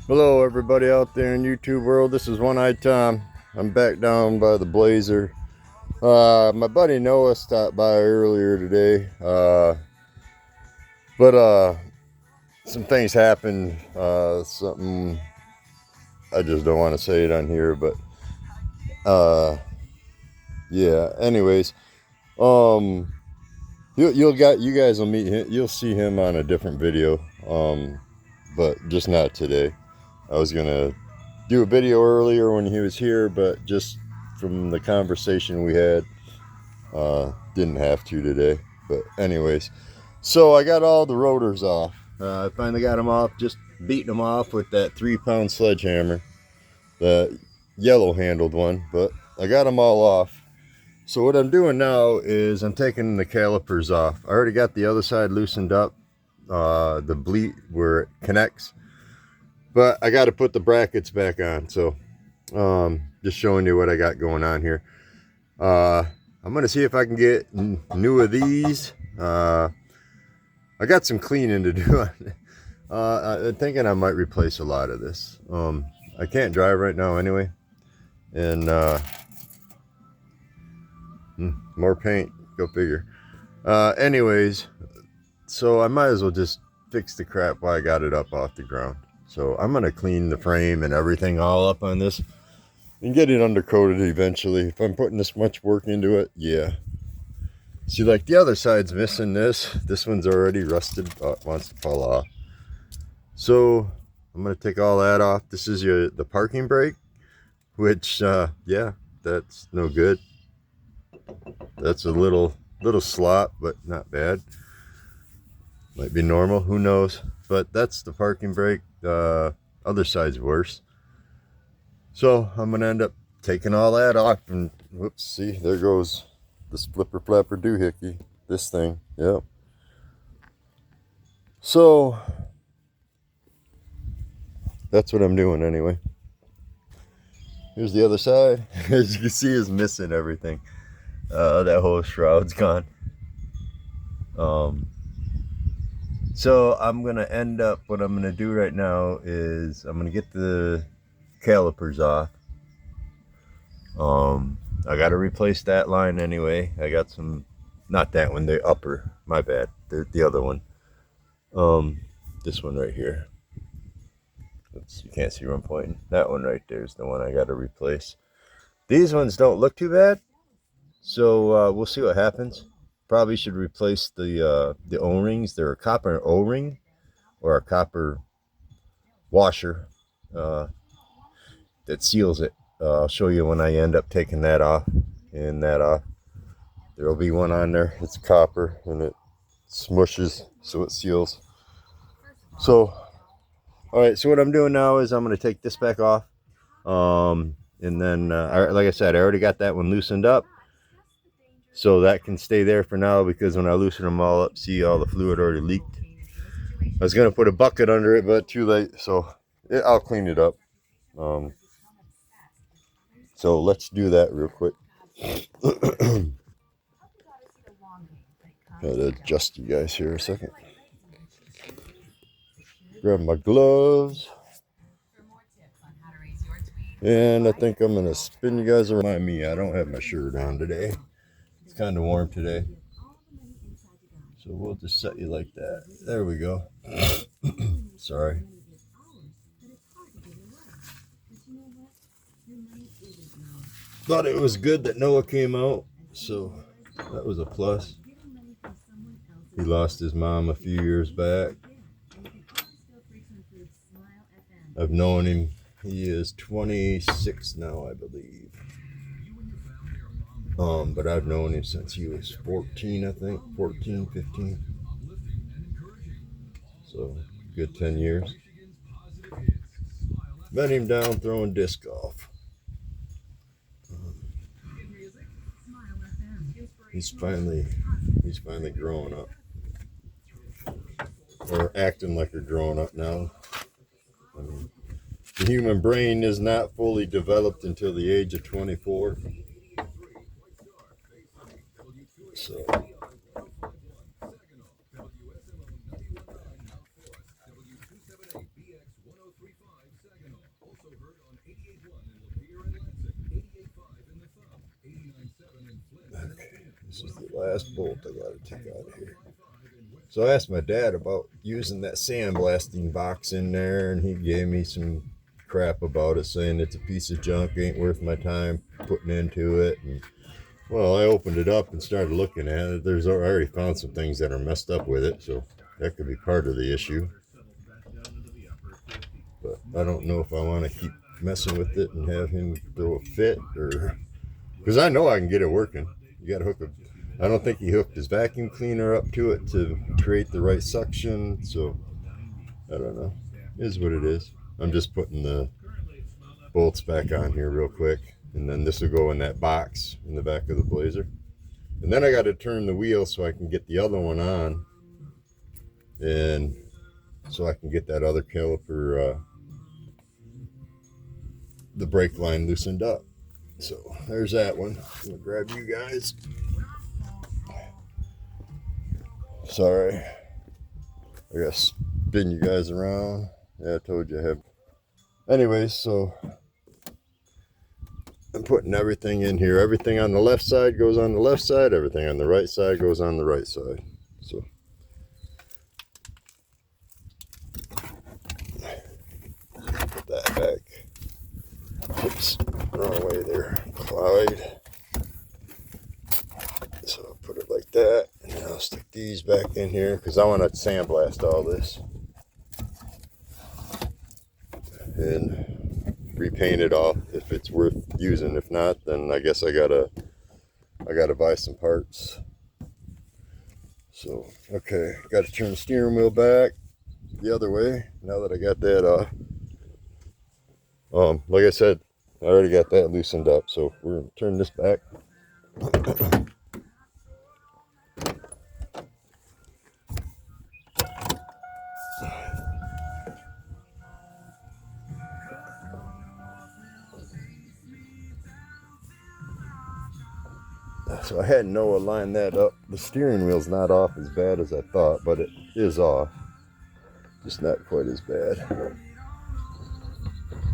Hello everybody out there in YouTube world, this is One-Eyed Tom. I'm back down by the Blazer. My buddy Noah stopped by earlier today, but some things happened, something I just don't want to say it on here, but yeah, anyways, um, you guys will meet him, you'll see him on a different video, but just not today. I was gonna do a video earlier when he was here, but just from the conversation we had, didn't have to today. But anyways, so I got all the rotors off. I finally got them off, just beating them off with that 3-pound sledgehammer, the yellow handled one, but I got them all off. So what I'm doing now is I'm taking the calipers off. I already got the other side loosened up, the bleed where it connects, but I got to put the brackets back on. So just showing you what I got going on here. I'm gonna see if I can get new of these. I got some cleaning to do. I'm thinking I might replace a lot of this. I can't drive right now anyway, and more paint, go figure. Anyways, so I might as well just fix the crap while I got it up off the ground. So I'm gonna clean the frame and everything all up on this and get it undercoated eventually. If I'm putting this much work into it, yeah. See, like the other side's missing this. This one's already rusted, wants to fall off. So I'm gonna take all that off. This is the parking brake, which yeah, that's no good. That's a little slop, but not bad. Might be normal, who knows? But that's the parking brake. Other side's worse. So I'm gonna end up taking all that off, and whoops, see, there goes this flipper flapper doohickey, this thing. Yep. So that's what I'm doing anyway. Here's the other side. As you can see, is missing everything. That whole shroud's gone. So I'm gonna end up, what I'm gonna do right now is I'm gonna get the calipers off. I gotta replace that line anyway. I got some, not that one, the upper, my bad, the other one. This one right here. Oops, you can't see where I'm pointing. That one right there is the one I gotta replace. These ones don't look too bad, so we'll see what happens. Probably should replace the O-rings. They're a copper O-ring or a copper washer that seals it. I'll show you when I end up taking that off and that off. There will be one on there. It's copper and it smushes so it seals. So, all right. So what I'm doing now is I'm going to take this back off. And then, like I said, I already got that one loosened up. So that can stay there for now, because when I loosen them all up, see, all the fluid already leaked. I was going to put a bucket under it, but too late. So I'll clean it up. So let's do that real quick. Gotta adjust you guys here a second. Grab my gloves. And I think I'm gonna spin you guys around. Me, I don't have my shirt on today. It's kind of warm today. So we'll just set you like that. There we go. Sorry. Thought it was good that Noah came out, so that was a plus. He lost his mom a few years back. I've known him, he is 26 now, I believe. But I've known him since he was 14, I think, 14, 15. So, good 10 years. Met him down throwing disc golf. He's finally growing up, or acting like they're growing up now. I mean, the human brain is not fully developed until the age of 24. So, Okay, this is the last bolt I gotta take out of here. So I asked my dad about using that sandblasting box in there, and he gave me some crap about it, saying it's a piece of junk, ain't worth my time putting into it. And well, I opened it up and started looking at it. I already found some things that are messed up with it, so that could be part of the issue. But I don't know if I want to keep messing with it and have him throw a fit, or because I know I can get it working. You got to hook a. I don't think he hooked his vacuum cleaner up to it to create the right suction, so I don't know. It is what it is. I'm just putting the bolts back on here real quick, and then this will go in that box in the back of the Blazer. And then I got to turn the wheel so I can get the other one on, and so I can get that other caliper, the brake line loosened up. So there's that one. I'm gonna grab you guys. Sorry, I gotta spin you guys around. Yeah, I told you I have. Anyways, so I'm putting everything in here. Everything on the left side goes on the left side. Everything on the right side goes on the right side. So put that back. Oops, wrong way there, Clyde. So I'll put it like that, and then I'll stick these back in here because I want to sandblast all this and repaint it off if it's worth using. If not, then I guess I gotta buy some parts. So okay, got to turn the steering wheel back the other way now that I got that off. Like I said, I already got that loosened up, so we're gonna turn this back. So I had Noah line that up. The steering wheel's not off as bad as I thought, but it is off. Just not quite as bad.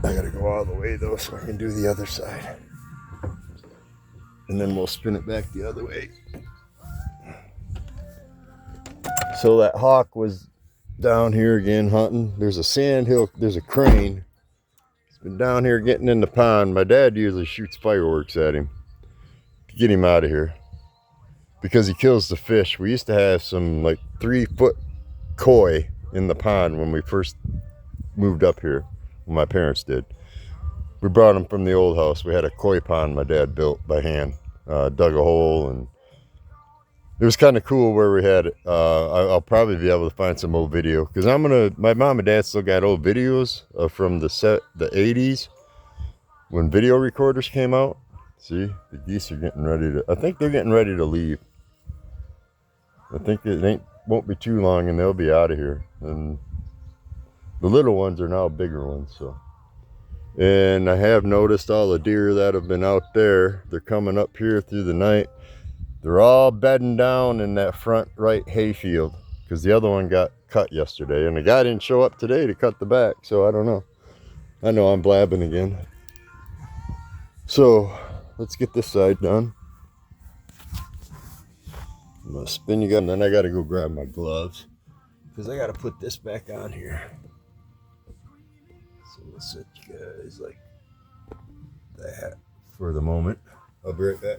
I gotta go all the way though so I can do the other side. And then we'll spin it back the other way. So that hawk was down here again hunting. There's a sand hill, there's a crane. He's been down here getting in the pond. My dad usually shoots fireworks at him to get him out of here because he kills the fish. We used to have some like 3-foot koi in the pond when we first moved up here, when my parents did. We brought them from the old house. We had a koi pond my dad built by hand, dug a hole, and it was kind of cool where we had it. I'll probably be able to find some old video because my mom and dad still got old videos from the 80s when video recorders came out. See, the geese are getting ready to, I think they're getting ready to leave. I think it won't be too long and they'll be out of here. And the little ones are now bigger ones, so. And I have noticed all the deer that have been out there, they're coming up here through the night. They're all bedding down in that front right hayfield because the other one got cut yesterday and the guy didn't show up today to cut the back, so I don't know. I know I'm blabbing again. So let's get this side done. I'm gonna spin you guys, and then I gotta go grab my gloves because I gotta put this back on here. So we'll set you guys like that for the moment. I'll be right back.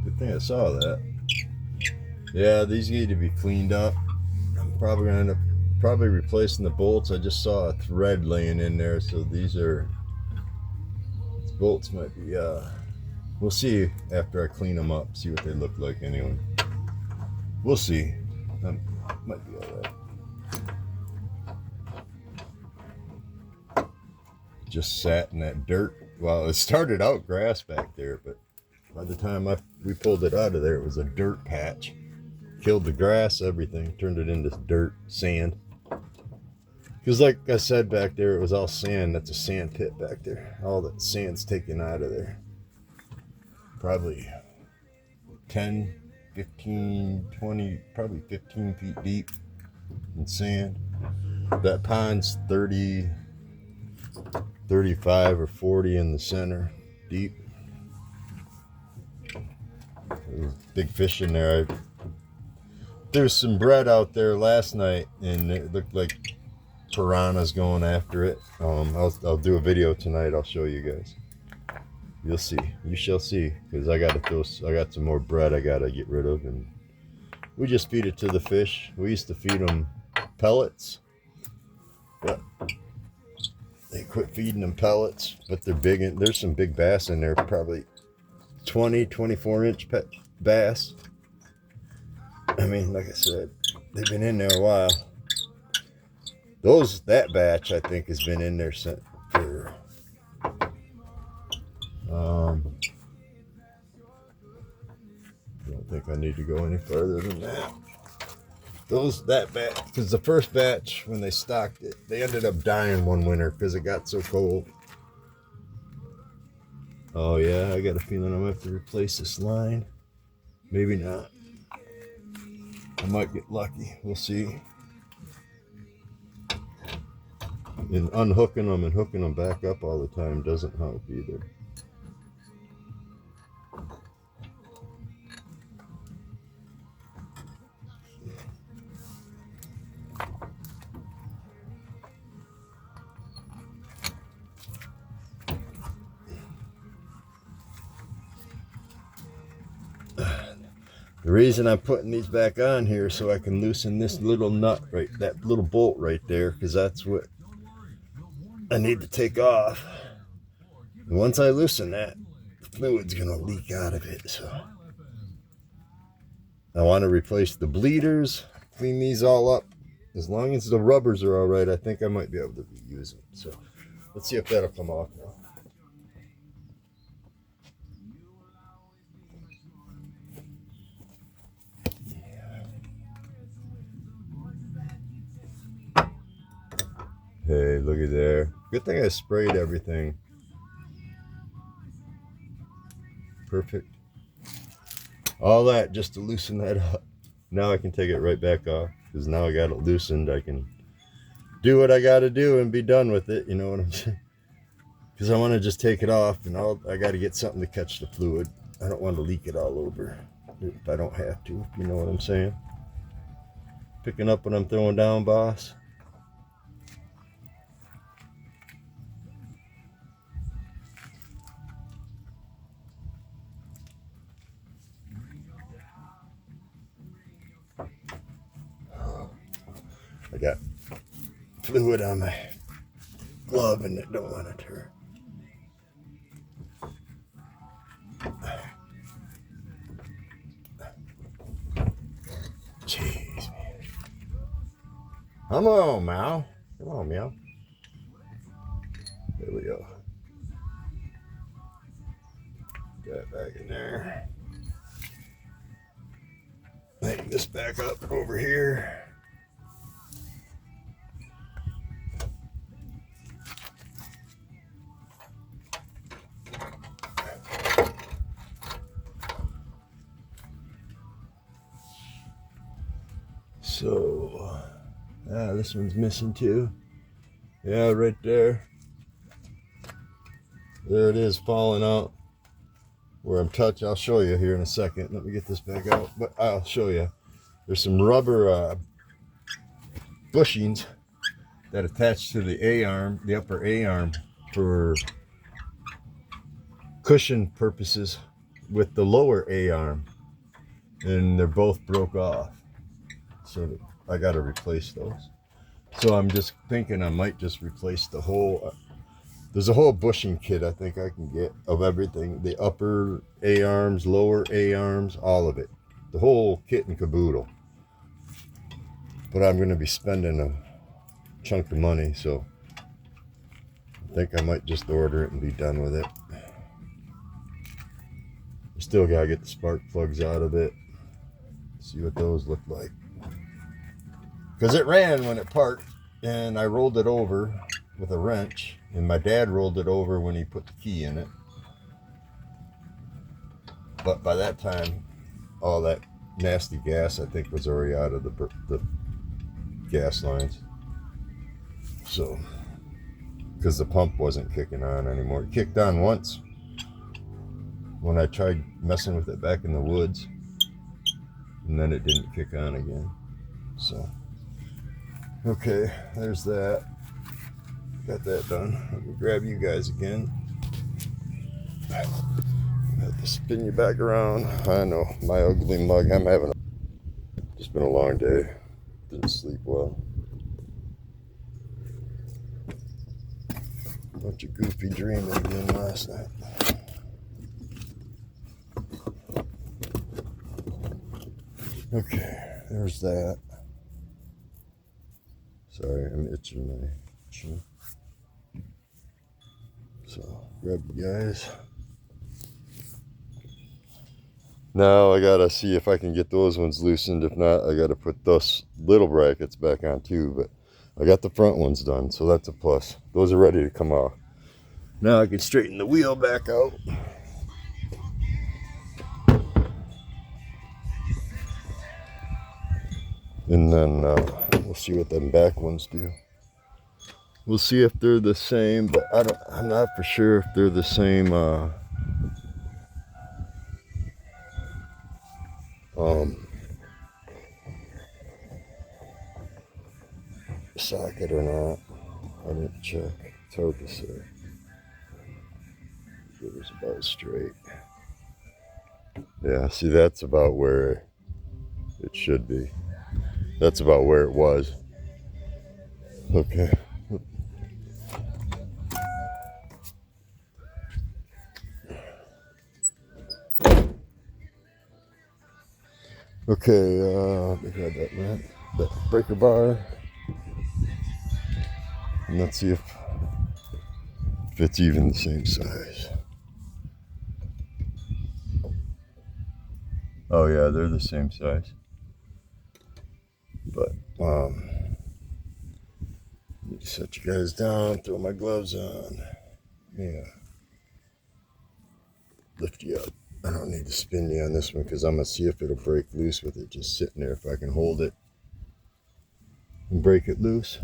I think I saw that. Yeah, these need to be cleaned up. I'm probably gonna end up replacing the bolts. I just saw a thread laying in there, so these are bolts might be, we'll see after I clean them up, see what they look like anyway. We'll see. Might be alright. Just sat in that dirt. Well, it started out grass back there, but by the time we pulled it out of there, it was a dirt patch. Killed the grass, everything, turned it into dirt, sand. Because like I said back there, it was all sand. That's a sand pit back there. All that sand's taken out of there. Probably 10, 15, 20, probably 15 feet deep in sand. That pond's 30, 35 or 40 in the center, deep. There's big fish in there. There's some bread out there last night, and it looked like piranhas going after it. I'll do a video tonight. I'll show you guys. You'll see. You shall see. Because I got some more bread I gotta get rid of, and we just feed it to the fish. We used to feed them pellets, but they quit feeding them pellets. But they're big, and there's some big bass in there. Probably 20, 24-inch bass. I mean, like I said, they've been in there a while. That batch I think has been in there since for I don't think I need to go any further than that. That batch, because the first batch when they stocked it, they ended up dying one winter because it got so cold. Oh yeah, I got a feeling I'm gonna have to replace this line. Maybe not. I might get lucky. We'll see. And unhooking them and hooking them back up all the time doesn't help either. The reason I'm putting these back on here so I can loosen this little nut right, that little bolt right there, because that's what I need to take off. And once I loosen that, the fluid's gonna leak out of it. So I want to replace the bleeders, clean these all up. As long as the rubbers are all right, I think I might be able to reuse them. So let's see if that'll come off now. Hey, look at there. Good thing I sprayed everything. Perfect. All that just to loosen that up. Now I can take it right back off, because now I got it loosened. I can do what I got to do and be done with it. You know what I'm saying? Because I want to just take it off, and I got to get something to catch the fluid. I don't want to leak it all over if I don't have to. You know what I'm saying? Picking up what I'm throwing down, boss. I got fluid on my glove and I don't want to turn. Jeez, man. Come on, Meow. Come on, Meow. There we go. Get that back in there. Hang this back up over here. So, this one's missing too. Yeah, right there. There it is, falling out where I'm touching. I'll show you here in a second. Let me get this back out, but I'll show you. There's some rubber bushings that attach to the A-arm, the upper A-arm, for cushion purposes with the lower A-arm, and they're both broke off. So I got to replace those. So I'm just thinking I might just replace the whole There's a whole bushing kit I think I can get of everything. The upper A-arms, lower A-arms, all of it. The whole kit and caboodle. But I'm going to be spending a chunk of money, so I think I might just order it and be done with it. I still got to get the spark plugs out of it. See what those look like. Because it ran when it parked, and I rolled it over with a wrench, and my dad rolled it over when he put the key in it. But by that time, all that nasty gas, I think, was already out of the gas lines. So, because the pump wasn't kicking on anymore. It kicked on once when I tried messing with it back in the woods, and then it didn't kick on again. So, okay, there's that. Got that done. Let me grab you guys again. I have to spin you back around. I know, my ugly mug. It's been a long day. Didn't sleep well. Bunch of goofy dreaming again last night. Okay, there's that. Sorry, I'm itching my chin. So, grab you guys. Now I gotta see if I can get those ones loosened. If not, I gotta put those little brackets back on too. But I got the front ones done, so that's a plus. Those are ready to come off. Now I can straighten the wheel back out. And then we'll see what them back ones do. We'll see if they're the same, but I'm not for sure if they're the same socket or not. I didn't check. It's hard to say. It was about straight. Yeah, see, that's about where it should be. That's about where it was. Okay. Okay, we had that breaker bar. And let's see if it's even the same size. Oh yeah, they're the same size. But let me set you guys down, throw my gloves on. Yeah. Lift you up. I don't need to spin you on this one because I'm going to see if it'll break loose with it just sitting there. If I can hold it and break it loose.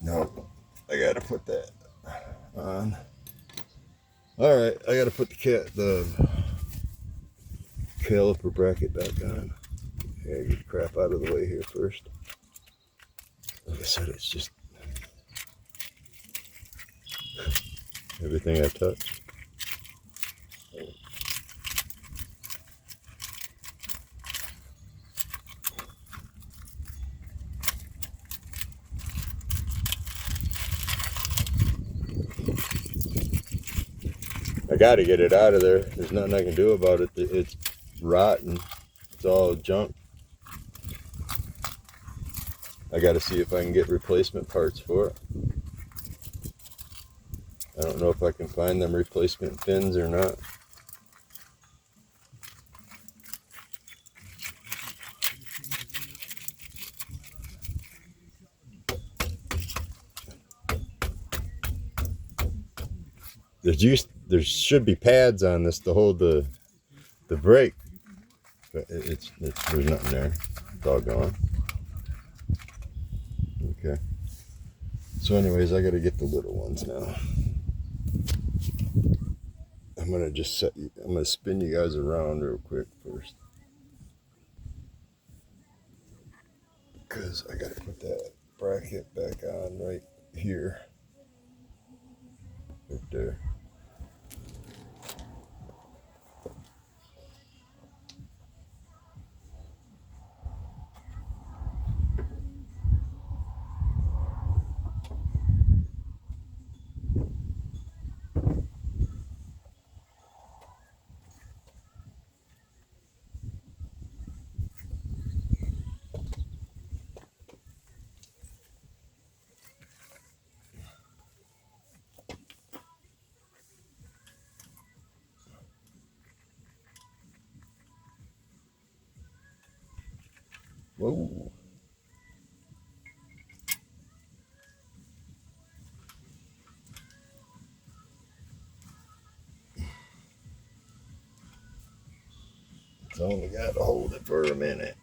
No, I gotta put that on. All right, I gotta put the caliper bracket back on. Yeah, get the crap out of the way here first. Like I said, it's just everything I touch. I got to get it out of there. There's nothing I can do about it. It's rotten. It's all junk. I got to see if I can get replacement parts for it. I don't know if I can find them replacement fins or not. There should be pads on this to hold the brake, but there's nothing there. It's all gone. Okay. So anyways, I got to get the little ones now. I'm gonna spin you guys around real quick first. because I gotta put that bracket back on right here. Right there. Whoa. It's only got to hold it for a minute.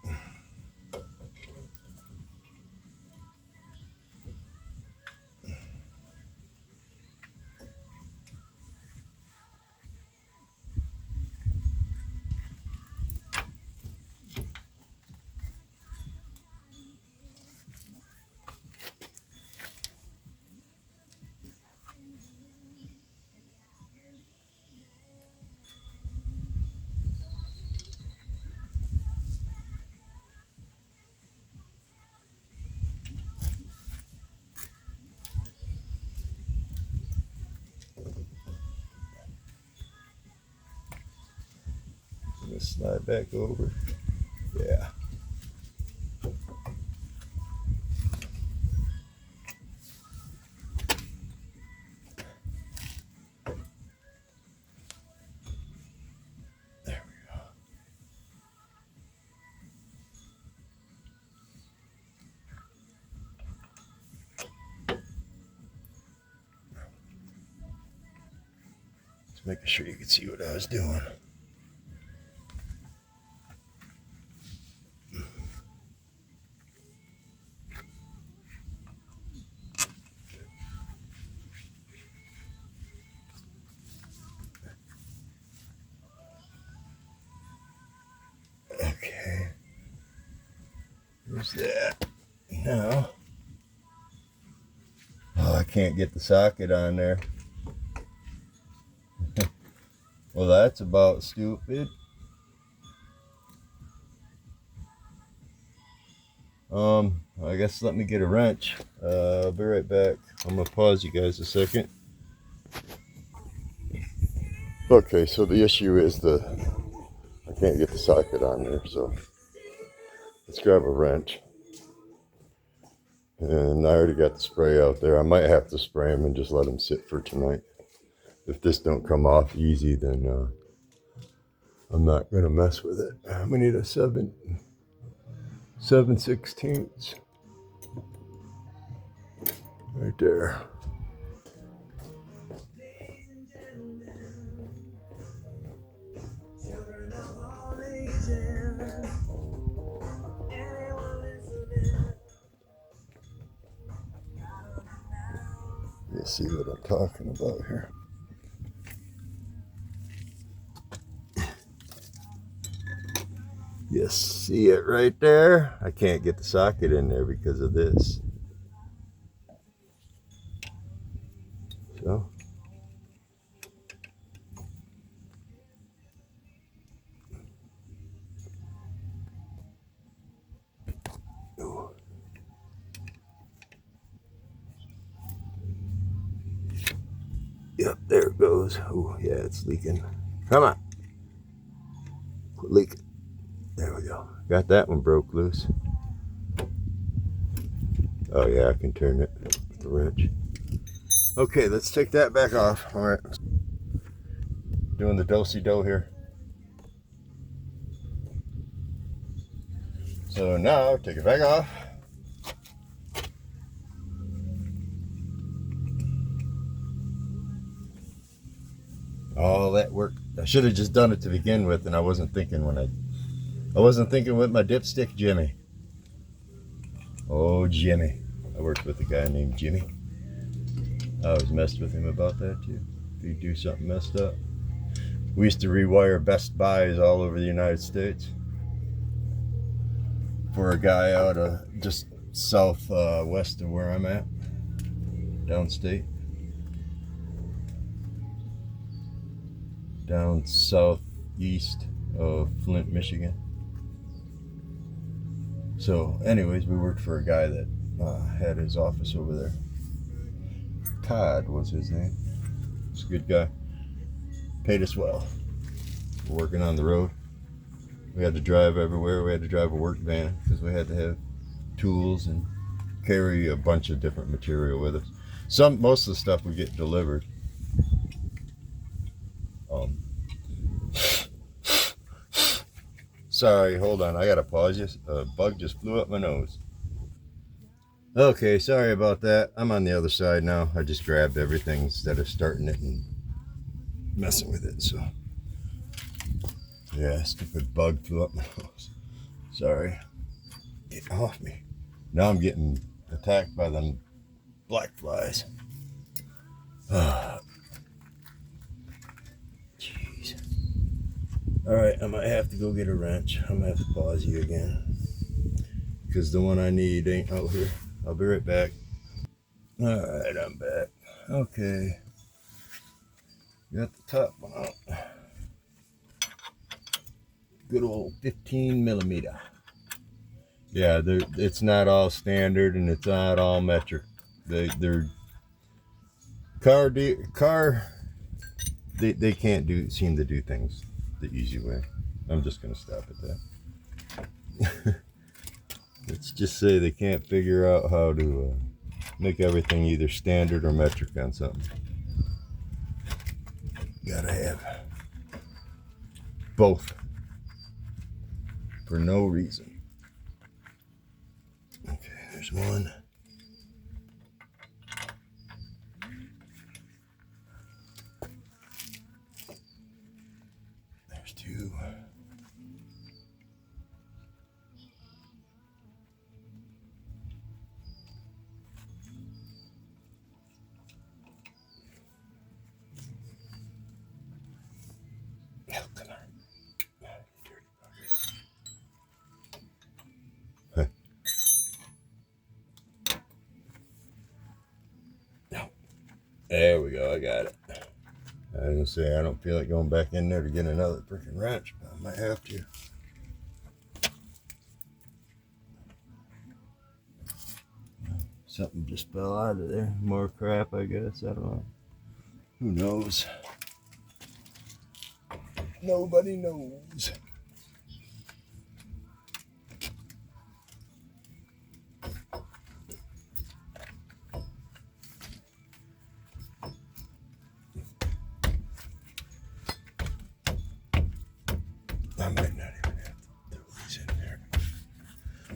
Let's slide back over. Yeah. There we go. Just making sure you can see what I was doing. Okay. There's that. Now, oh, I can't get the socket on there. Well, that's about stupid. I guess let me get a wrench. I'll be right back. I'm gonna pause you guys a second. Okay, so the issue is I can't get the socket on there, so let's grab a wrench. And I already got the spray out there. I might have to spray them and just let them sit for tonight. If this don't come off easy, then I'm not gonna mess with it. We need a 7/16 right there. You see what I'm talking about here. You see it right there? I can't get the socket in there because of this. So. Ooh. Yep, there it goes. Oh, yeah, it's leaking. Come on. Quit leaking. There we go. Got that one broke loose. Oh, yeah, I can turn it with the wrench. Okay, let's take that back off. All right. Doing the do-si-do here. So now, take it back off. All that work. I should have just done it to begin with, and I wasn't thinking with my dipstick Jimmy. Oh, Jimmy. I worked with a guy named Jimmy. I always messed with him about that too. If you do something messed up. We used to rewire Best Buys all over the United States. for a guy out just south west of where I'm at, downstate, down southeast of Flint, Michigan. So anyways, we worked for a guy that had his office over there. Todd was his name. He's a good guy. Paid us well. We're working on the road. We had to drive everywhere. We had to drive a work van because we had to have tools and carry a bunch of different material with us. Most of the stuff we get delivered. Sorry, hold on. I gotta pause you. A bug just flew up my nose. Okay, sorry about that. I'm on the other side now. I just grabbed everything instead of starting it and messing with it. So, yeah, stupid bug flew up my nose. Sorry. Get off me. Now I'm getting attacked by them black flies. Jeez. Alright, I might have to go get a wrench. I'm gonna have to pause you again, because the one I need ain't out here. I'll be right back. Alright, I'm back. Okay. Got the top one out. Good old 15 millimeter. Yeah, it's not all standard and it's not all metric. They're they can't seem to do things the easy way. I'm just gonna stop at that. Let's just say they can't figure out how to make everything either standard or metric on something. Gotta have both for no reason. Okay, there's one. There's two. Oh, come on. Huh. No. There we go, I got it. I was gonna say I don't feel like going back in there to get another freaking wrench, but I might have to. Something just fell out of there. More crap, I guess. I don't know. Who knows? Nobody knows. I might not even have to throw these in there.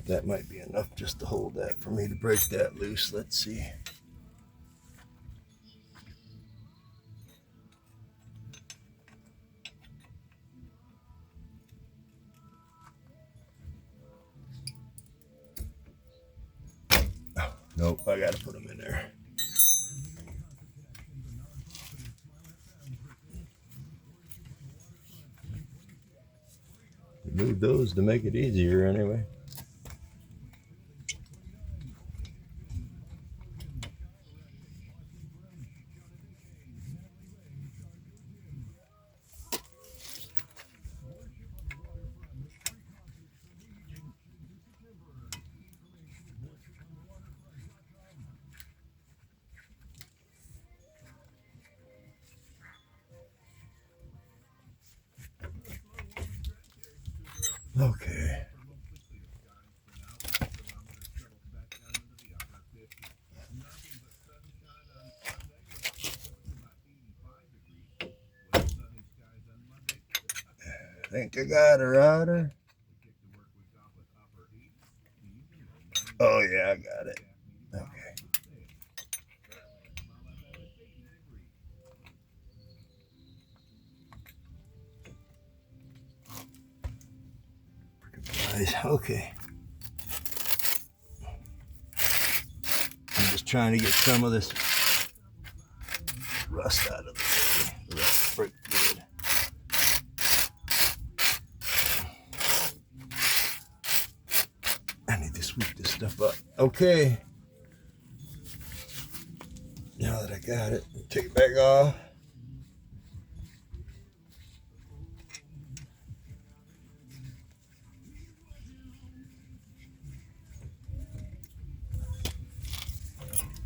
That might be enough just to hold that for me to break that loose. Let's see. Oh, nope, I gotta put them in there. Move those to make it easier anyway. Okay. I think I got a router. Oh yeah, I got it. Okay. Okay. I'm just trying to get some of this rust out of the way. The rust pretty good. scoop this stuff up. Okay. Now that I got it, take it back off.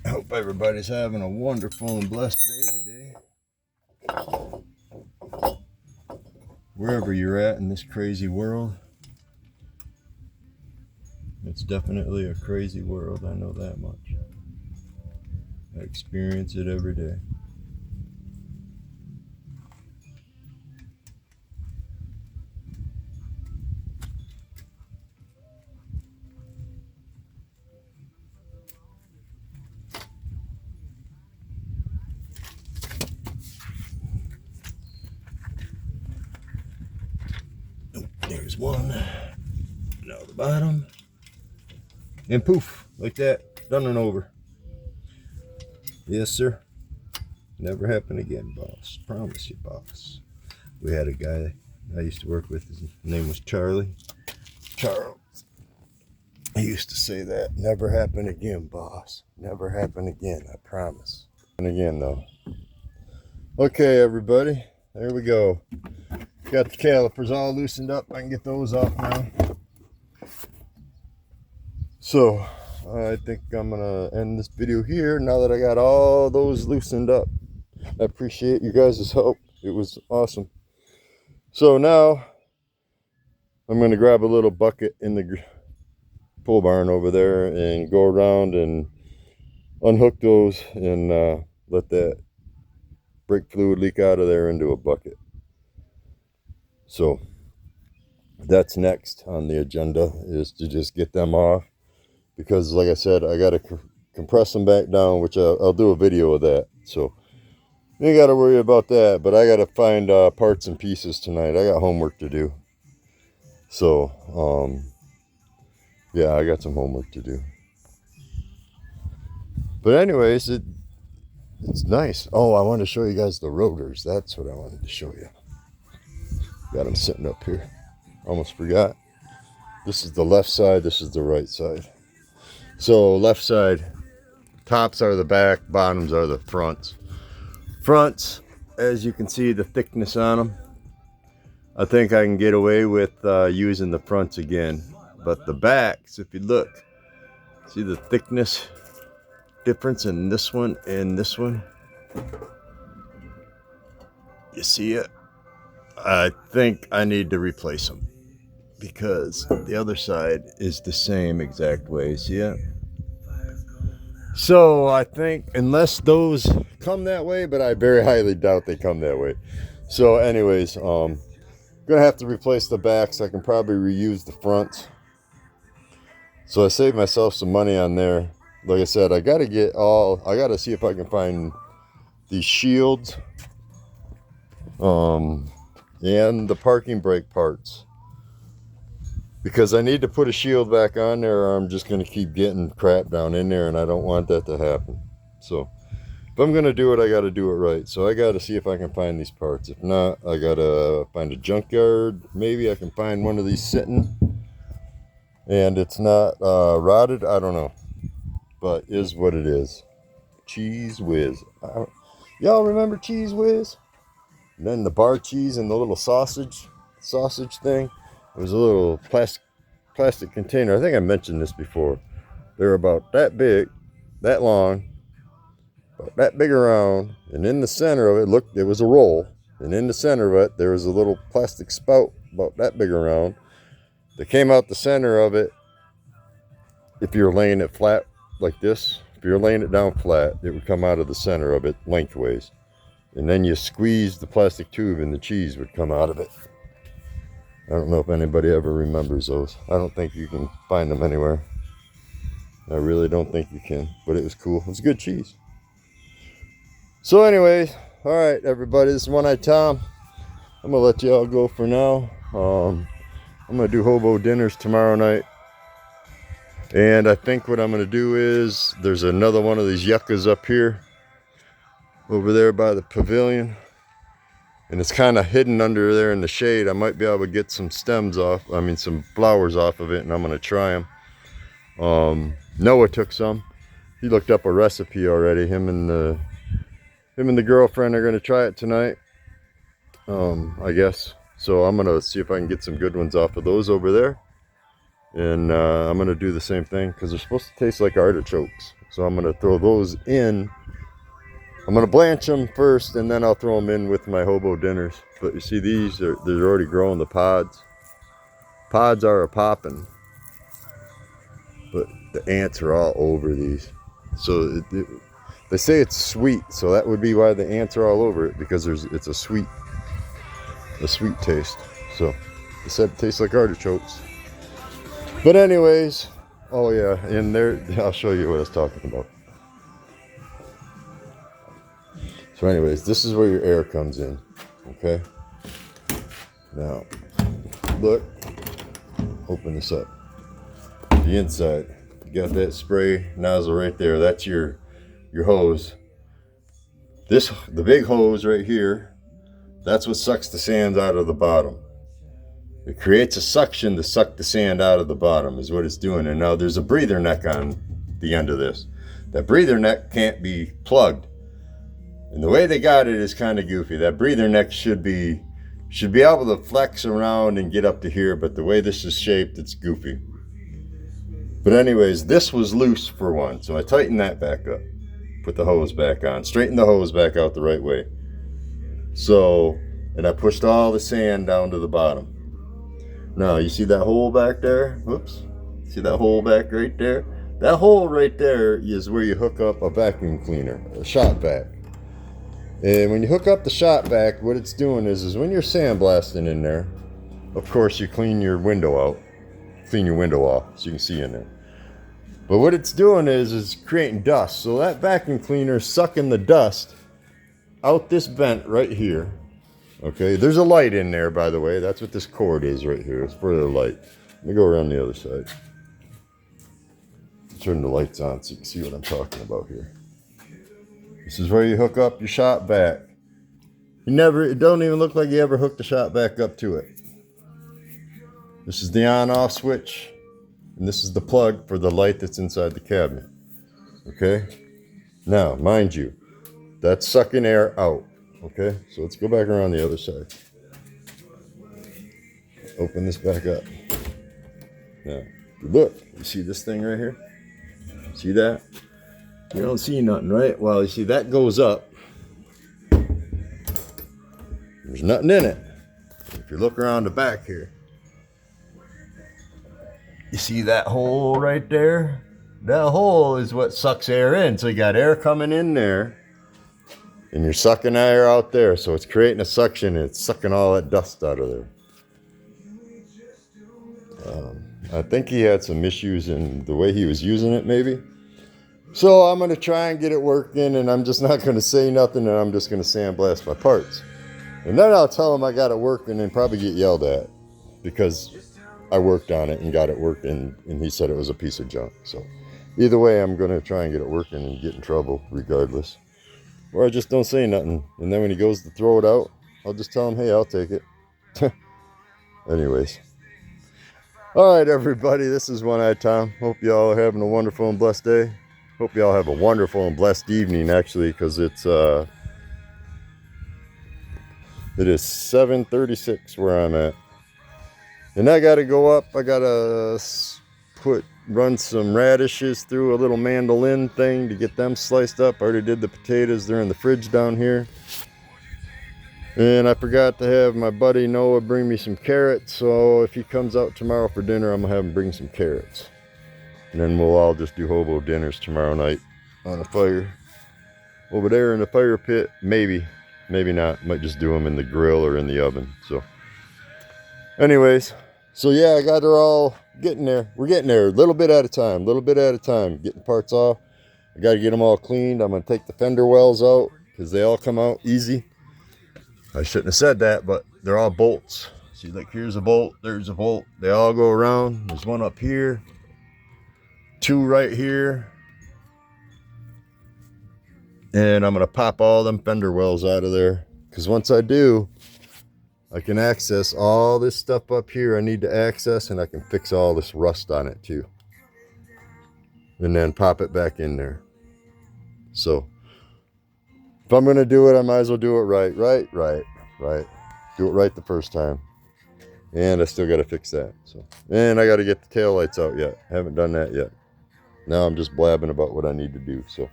I hope everybody's having a wonderful and blessed day today. Wherever you're at in this crazy world. It's definitely a crazy world, I know that much. I experience it every day. Oh, there's one. Now the bottom. And poof, like that, done and over. Yes, sir. Never happen again, boss. Promise you, boss. We had a guy I used to work with. His name was Charlie. Charles. He used to say that. Never happen again, boss. Never happen again, I promise. And again, though. Okay, everybody. There we go. Got the calipers all loosened up. I can get those off now. So, I think I'm going to end this video here now that I got all those loosened up. I appreciate you guys' help. It was awesome. So now, I'm going to grab a little bucket in the pole barn over there and go around and unhook those and let that brake fluid leak out of there into a bucket. So, that's next on the agenda, is to just get them off. Because like I said, I got to compress them back down, which I'll do a video of that. So you ain't got to worry about that. But I got to find parts and pieces tonight. I got homework to do. So, yeah, I got some homework to do. But anyways, it's nice. Oh, I wanted to show you guys the rotors. That's what I wanted to show you. Got them sitting up here. Almost forgot. This is the left side. This is the right side. So left side, tops are the back, bottoms are the fronts. Fronts, as you can see the thickness on them. I think I can get away with using the fronts again. But the backs, if you look, see the thickness difference in this one and this one? You see it? I think I need to replace them, because the other side is the same exact way. See it? So I think, unless those come that way, but I very highly doubt they come that way. So anyways, gonna have to replace the backs. I can probably reuse the fronts. So I saved myself some money on there. Like I said, I gotta see if I can find these shields and the parking brake parts. Because I need to put a shield back on there, or I'm just going to keep getting crap down in there, and I don't want that to happen. So, if I'm going to do it, I got to do it right. So, I got to see if I can find these parts. If not, I got to find a junkyard. Maybe I can find one of these sitting, and it's not rotted. I don't know. But is what it is. Cheese whiz. Y'all remember Cheese Whiz? And then the bar cheese and the little sausage thing. It was a little plastic container. I think I mentioned this before. They're about that big, that long, about that big around, and in the center of it, it was a roll, and in the center of it, there was a little plastic spout about that big around that came out the center of it. If you're laying it flat like this, if you're laying it down flat, it would come out of the center of it lengthways. And then you squeeze the plastic tube and the cheese would come out of it. I don't know if anybody ever remembers those. I don't think you can find them anywhere. I really don't think you can, but it was cool. It was good cheese. So anyways, all right, everybody, this is One-Eyed Tom. I'm going to let you all go for now. I'm going to do hobo dinners tomorrow night. And I think what I'm going to do is, there's another one of these yuccas up here, over there by the pavilion. And it's kind of hidden under there in the shade. I might be able to get some stems off, some flowers off of it, and I'm going to try them. Noah took some. He looked up a recipe already. Him and the girlfriend are gonna try it tonight. I guess. So I'm gonna see if I can get some good ones off of those over there. And I'm gonna do the same thing because they're supposed to taste like artichokes. So I'm gonna throw those in. I'm gonna blanch them first, and then I'll throw them in with my hobo dinners. But you see, they're already growing the pods. Pods are a popping, but the ants are all over these. So they say it's sweet, so that would be why the ants are all over it, because it's a sweet taste. So they said it tastes like artichokes. But anyways, oh yeah, in there, I'll show you what I was talking about. So anyways, this is where your air comes in, okay? Now, look, open this up. The inside, you got that spray nozzle right there. That's your hose. The big hose right here, that's what sucks the sand out of the bottom. It creates a suction to suck the sand out of the bottom is what it's doing. And now there's a breather neck on the end of this. That breather neck can't be plugged. And the way they got it is kind of goofy. That breather neck should be able to flex around and get up to here, but the way this is shaped, it's goofy. But anyways, this was loose for one, so I tightened that back up. Put the hose back on, straighten the hose back out the right way. So, and I pushed all the sand down to the bottom. Now, you see that hole back there? Whoops. See that hole back right there? That hole right there is where you hook up a vacuum cleaner, a shop vac. And when you hook up the shop vac, what it's doing is when you're sandblasting in there, of course you clean your window out, clean your window off so you can see in there. But what it's doing is creating dust. So that vacuum cleaner is sucking the dust out this vent right here. Okay, there's a light in there, by the way. That's what this cord is right here. It's for the light. Let me go around the other side. Turn the lights on so you can see what I'm talking about here. This is where you hook up your shop vac. It don't even look like you ever hooked the shop vac up to it. This is the on-off switch, and this is the plug for the light that's inside the cabinet. Okay? Now, mind you, that's sucking air out. Okay, so let's go back around the other side. Open this back up. Now, look, you see this thing right here? See that? You don't see nothing, right? Well, you see that goes up. There's nothing in it. If you look around the back here, you see that hole right there? That hole is what sucks air in. So you got air coming in there. And you're sucking air out there, so it's creating a suction, and it's sucking all that dust out of there. I think he had some issues in the way he was using it, maybe. So I'm going to try and get it working, and I'm just not going to say nothing, and I'm just going to sandblast my parts. And then I'll tell him I got it working and probably get yelled at because I worked on it and got it working, and he said it was a piece of junk. So either way, I'm going to try and get it working and get in trouble regardless. Or I just don't say nothing. And then when he goes to throw it out, I'll just tell him, hey, I'll take it. Anyways. All right, everybody. This is One Eye Tom. Hope y'all are having a wonderful and blessed day. Hope y'all have a wonderful and blessed evening, actually, because it is 7:36 where I'm at. And I got to go up. I got to run some radishes through a little mandolin thing to get them sliced up. I already did the potatoes. They're in the fridge down here. And I forgot to have my buddy Noah bring me some carrots. So if he comes out tomorrow for dinner, I'm going to have him bring some carrots. And then we'll all just do hobo dinners tomorrow night on a fire. Over there in the fire pit, maybe. Maybe not. Might just do them in the grill or in the oven. So anyways. So yeah, I got her all getting there. We're getting there a little bit at a time, getting parts off. I got to get them all cleaned. I'm going to take the fender wells out because they all come out easy. I shouldn't have said that, but they're all bolts. See, like here's a bolt, there's a bolt. They all go around. There's one up here, two right here. And I'm going to pop all them fender wells out of there because once I do, I can access all this stuff up here I need to access, and I can fix all this rust on it too. and then pop it back in there. So if I'm going to do it, I might as well do it right. Do it right the first time. And I still got to fix that. So, and I got to get the tail lights out yet. Haven't done that yet. Now I'm just blabbing about what I need to do. So,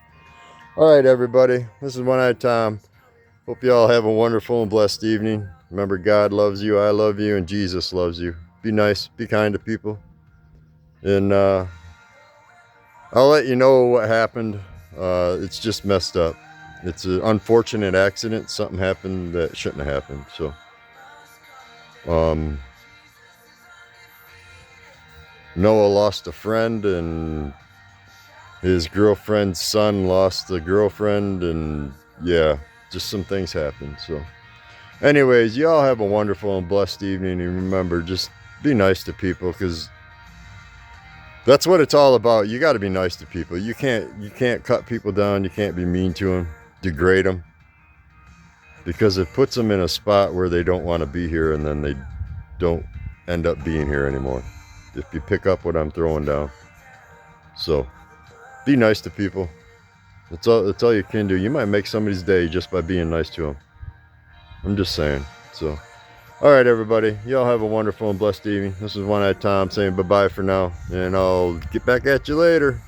all right, everybody. This is One Eyed Tom. Hope you all have a wonderful and blessed evening. Remember, God loves you, I love you, and Jesus loves you. Be nice, be kind to people. And I'll let you know what happened. It's just messed up. It's an unfortunate accident. Something happened that shouldn't have happened. So, Noah lost a friend, and his girlfriend's son lost a girlfriend, and yeah, just some things happened. So anyways, y'all have a wonderful and blessed evening, and remember, just be nice to people, because that's what it's all about. You got to be nice to people. You can't cut people down. You can't be mean to them, degrade them, because it puts them in a spot where they don't want to be here, and then they don't end up being here anymore. If you pick up what I'm throwing down. So be nice to people. That's all you can do. You might make somebody's day just by being nice to them. I'm just saying. So, all right, everybody. Y'all have a wonderful and blessed evening. This is One Eyed Tom saying bye-bye for now. And I'll get back at you later.